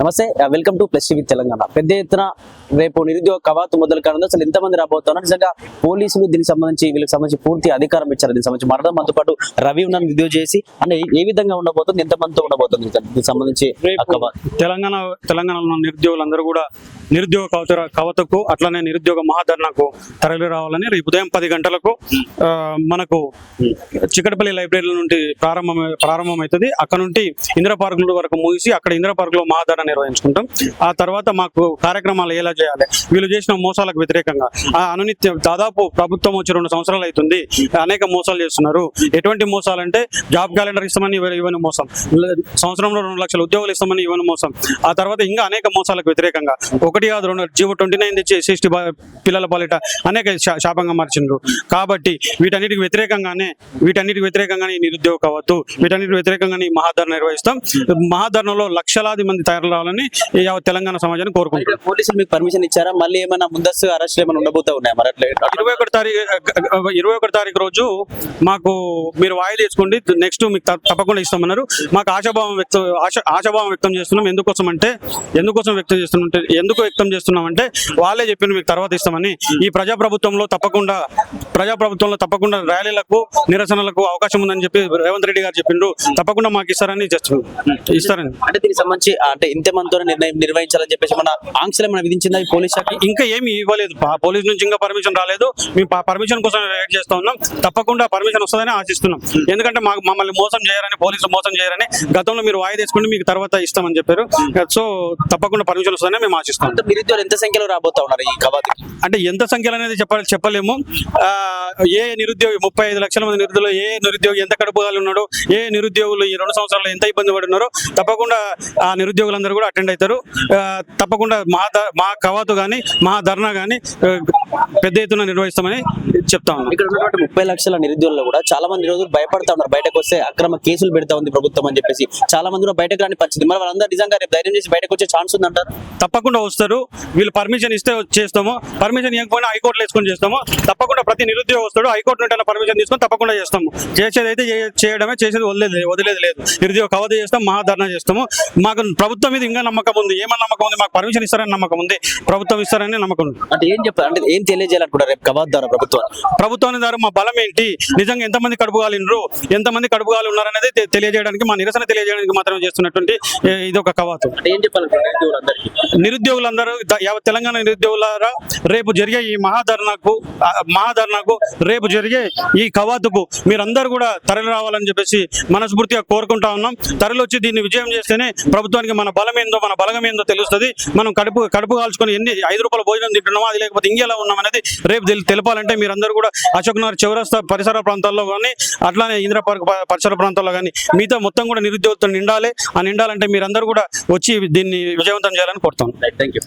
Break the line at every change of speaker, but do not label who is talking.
నమస్తే, welcome to plus TV Telangana. పెద్ద ఎత్తున రేపు నిరుద్యోగ కవాతు మొదలు కానుంది. అసలు ఎంతమంది రాబోతున్నారు? నిజంగా పోలీసులు వీళ్ళకి సంబంధించి పూర్తి అధికారం ఇచ్చారు. దీనికి సంబంధించి మరణం మనతో పాటు రవి ఉన్నాను విద్యో చేసి అంటే ఏ విధంగా ఉండబోతుంది, ఎంతమందితో ఉండబోతుంది దీనికి సంబంధించి
తెలంగాణలో నిరుద్యోగులందరూ కూడా నిరుద్యోగ కవతకు అట్లానే నిరుద్యోగ మహాధర్నాకు తరలి రావాలని రేపు ఉదయం 10 గంటలకు మనకు చికటపల్లి లైబ్రరీ నుండి ప్రారంభమవుతుంది. అక్కడ నుండి ఇందిరా పార్క్ వరకు ముగిసి అక్కడ ఇందిరా పార్క్ లో మహాధర్నా నిర్వహించుకుంటాం. ఆ తర్వాత మాకు కార్యక్రమాలు ఎలా చేయాలి, వీళ్ళు చేసిన మోసాలకు వ్యతిరేకంగా అనునిత్యం దాదాపు ప్రభుత్వం వచ్చి 2 సంవత్సరాలు అవుతుంది, అనేక మోసాలు చేస్తున్నారు. ఎటువంటి మోసాలంటే జాబ్ క్యాలెండర్ ఇస్తామని ఇవ్వని మోసం, సంవత్సరంలో 2 లక్షల ఉద్యోగాలు ఇస్తామని ఇవ్వని మోసం. ఆ తర్వాత ఇంకా అనేక మోసాలకు వ్యతిరేకంగా 1 కాదు 2 జీవో 29 తెచ్చి SC పిల్లల పాలిట అనేక శాపంగా మార్చిండ్రు. కాబట్టి వీటన్నిటికి వ్యతిరేకంగానే ఈ నిరుద్యోగ కావద్దు, వీటన్నిటికి వ్యతిరేకంగానే ఈ మహాధర్నా నిర్వహిస్తాం. మహాధర్నాలో లక్షలాది మంది తయారు రావాలని తెలంగాణ సమాజాన్ని కోరుకుంటున్నాం.
పోలీసులు మీకు పర్మిషన్ ఇచ్చారా? మళ్ళీ ఏమైనా ముందస్తు అరెస్ట్ ఏమైనా ఉండబోతా ఉన్నాయా? మరి
21 తారీఖు రోజు మాకు మీరు వాయిదా తీసుకోండి, నెక్స్ట్ మీకు తప్పకుండా ఇస్తామన్నారు. మాకు ఆశాభావం వ్యక్తం చేస్తున్నాం. ఎందుకు వ్యక్తం చేస్తున్నామంటే వాళ్ళే చెప్పిండు మీకు తర్వాత ఇస్తామని. ఈ ప్రజాప్రభుత్వంలో తప్పకుండా ర్యాలీలకు నిరసనలకు అవకాశం ఉందని చెప్పి రేవంత్ రెడ్డి గారు చెప్పిండ్రు. తప్పకుండా మాకు ఇస్తారని ఇస్తారని
అంటే దీనికి సంబంధించి అంటే ఇంతమందితో నిర్ణయం నిర్వహించాలని చెప్పేసి మన ఆంక్షలు ఏమైనా విధించిందా ఈ పోలీస్ శాఖ?
ఇంకా ఏమి ఇవ్వలేదు, పోలీస్ నుంచి ఇంకా పర్మిషన్ రాలేదు. మేము పర్మిషన్ కోసం వెయిట్ చేస్తా ఉన్నాం. తప్పకుండా పర్మిషన్ వస్తుందని ఆశిస్తున్నాం. ఎందుకంటే మమ్మల్ని మోసం చేయరని, పోలీసులు మోసం చేయరని గతంలో మీరు వాయిదా తీసుకుంటే మీకు తర్వాత ఇస్తామని చెప్పారు. సో తప్పకుండా పర్మిషన్ వస్తుందని మేము ఆశిస్తాం.
నిరుద్యోగులు ఎంత సంఖ్యలో రాబోతా ఉన్నారు ఈ కవాతుకి?
అంటే ఎంత సంఖ్యలో అనేది చెప్పలేము. ఏ నిరుద్యోగి 35 లక్షల మంది నిరుద్యోగులు, ఏ నిరుద్యోగి ఎంత కడుపుగాలు ఉన్నాడో, ఏ నిరుద్యోగులు ఈ 2 సంవత్సరాలు ఎంత ఇబ్బంది పడున్నారో తప్పకుండా ఆ నిరుద్యోగులందరూ కూడా అటెండ్ అవుతారు. తప్పకుండా మా కవాతు కానీ మహాధర్నా కానీ పెద్ద ఎత్తున నిర్వహిస్తామని చెప్తా ఉన్నాం.
ఇక్కడ ఉన్నటువంటి 30 లక్షల నిరుద్యోగులు కూడా చాలా మంది రోజులు భయపడతా ఉన్నారు. బయటకు వస్తే అక్రమ కేసులు పెడతా ఉంది ప్రభుత్వం అని చెప్పేసి చాలా మంది కూడా బయటకు రాని పరిస్థితి. మరి వాళ్ళందరూ నిజంగా రేపు ధైర్యం చేసి బయటకు వచ్చే ఛాన్స్ ఉందంటారు?
తప్పకుండా వస్తారు. వీళ్ళు పర్మిషన్ ఇస్తే చేస్తాము, పర్మిషన్ ఇవ్వకపోయినా హైకోర్టులో వేసుకొని చేస్తాము. తప్పకుండా ప్రతి నిరుద్యోగం వస్తాడు, హైకోర్టు నుండి పర్మిషన్ తీసుకొని తప్పకుండా చేస్తాము. చేసేది అయితే చేయడమే, చేసేది వదిలేదు లేదు. నిరుద్యోగ కవాతు చేస్తాం, మహాధర్నా చేస్తాము. మాకు ప్రభుత్వం మీద ఇంకా నమ్మకం ఉంది. ఏమన్నా నమ్మకం ఉంది? మాకు పర్మిషన్ ఇస్తారని నమ్మకం ఉంది, ప్రభుత్వం ఇస్తారని నమ్మకం ఉంది.
అంటే ఏం చెప్పారు, అంటే ఏం తెలియజేయాలనుకుంటారు రేపు కవాతు ద్వారా
ప్రభుత్వాన్ని ద్వారా మా బలం ఏంటి, నిజంగా ఎంతమంది కడుపుగాలిండ్రు, ఎంతమంది కడుపుగాలు ఉన్నారనేది తెలియజేయడానికి, మా నిరసన తెలియజేయడానికి మాత్రమే చేస్తున్నటువంటి ఇది ఒక కవాతు.
ఏం చెప్పాలి
నిరుద్యోగులందరూ తెలంగాణ నిరుద్యోగులారా, రేపు జరిగే ఈ మహాధర్నాకు రేపు జరిగే ఈ కవాతుకు మీరందరూ కూడా తరలి రావాలని చెప్పేసి మనస్ఫూర్తిగా కోరుకుంటా ఉన్నాం. తరలి వచ్చి దీన్ని విజయం చేస్తేనే ప్రభుత్వానికి మన బలం ఏందో, మన బలగం ఏందో తెలుస్తుంది. మనం కడుపు కాల్చుకొని ఎన్ని 5 రూపాయల భోజనం తింటున్నామో, అది లేకపోతే ఇంకెలా ఉన్నామనేది రేపు తెలపాలంటే మీరందరూ కూడా అశోక్ నగర్ చౌరస్తా పరిసర ప్రాంతాల్లో కానీ, అట్లానే ఇందిరా పార్క్ పరిసర ప్రాంతాల్లో కానీ మిగతా మొత్తం కూడా నిరుద్యోగులతో నిండాలి. ఆ నిండాలంటే మీరందరూ కూడా వచ్చి దీన్ని విజయవంతం చేయాలని కోరుతాం.
Thank you.